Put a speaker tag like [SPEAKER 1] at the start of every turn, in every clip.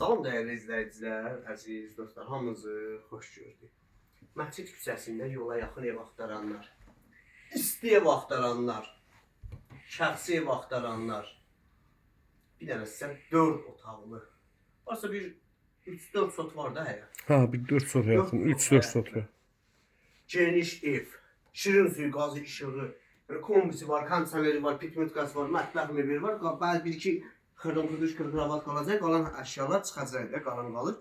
[SPEAKER 1] Salam dəyərli izləyicilər, əziz dostlar, hamınızı xoş gördük. Məscid küçəsində yola yaxın ev axtaranlar, isti ev axtaranlar, şəxsi ev axtaranlar, bir dənə sizə 4 otaqlı, varsa bir 3-4 sot var da həyat.
[SPEAKER 2] Ha, bir 4 sot yaxın, 3-4 sot var.
[SPEAKER 1] Geniş ev, şirin suyu, qazı işığı, kombisi var, kondisioneri var, piknikas var, mətbəx mebeli var, bəzi bir-iki xırdım-xırdım kırqıravat qalacaq, qalan əşyalar çıxacaq da, qalan qalır.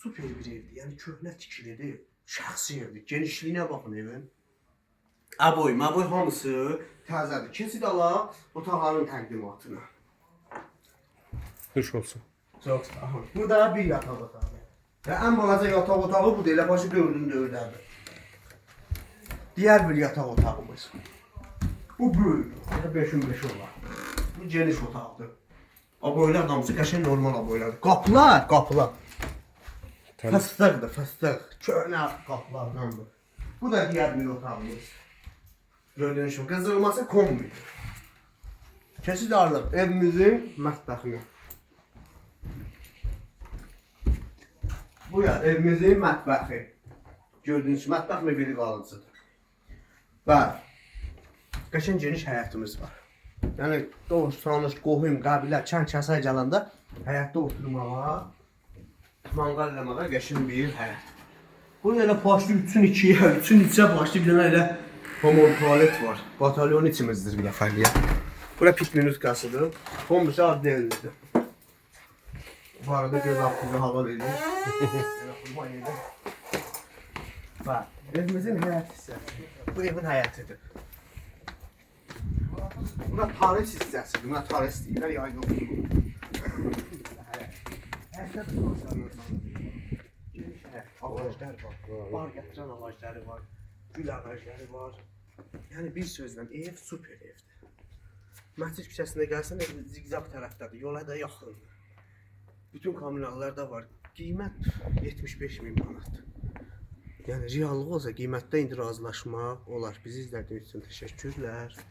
[SPEAKER 1] Super bir evdir, yəni köhnə tikilidir, şəxsi evdir, genişliyinə baxın evin. Aboy, maboy hamısı təzədir. Kesid ala otaqların təqdimatına.
[SPEAKER 2] Hoş olsun.
[SPEAKER 1] Çox sağ olun. Burada bir yataq otağı. Və ən balaca yataq otağı budur, elə başı 4-ün 4-dədir. Diğer bir yataq otağımız. Bu böyük, 5'in 5 olan. Bu geniş otaqdır. Aboylar damısı qəşəng normal aboylardır. Qapılar, qapılar.
[SPEAKER 2] Tamam.
[SPEAKER 1] Fıstıqdır, fıstıq. Köhnə qapılardandır. Bu da diğer bir otağımız. Gördüğünüz gibi qızdırılması kombidir. Kesit alırıq evimizin mətbəxini. Bu ya evimizin mətbəxi. Gördüğünüz gibi mətbəx mebeli qalıcıdır. Bəli. Qəşəng geniş həyətimiz var. Yəni doğrusu tanış, qohum, qəbilə, kənd kəsə gələndə həyətdə oturmağa, manqal eləməyə qəşəng bir həyət. Burada elə başlı 3'ün 2'ye, 3'ün 3'e başlı bir dənə elə homol tualet var. Batalyon içimizdir bir dəfəliyə. Bura pit minutkasıdır. Kombisi ad deyildir. Bu arada göz hakkında hava verir. Bak, evimizin həyət hissəsi. Bu evin həyətidir. Buna Paris hissəsidir. Buna Paris deyirlər, yaygın bu. Həyətdə də maşallah. Geniş həyət, ağaclar var. Bar gətirən ağacları var. Gül ağacları var. Yəni bir sözlə ev super evdir. Məscid küçəsində gəlsən ev zigzag tərəfdədir. Yola da yaxındır. Bütün kommunallar da var. Qiymət 75.000 manatdır. Yəni reallıq olsa qiymətdə indi razılaşmaq olar. Bizi izlədiyiniz üçün təşəkkürlər.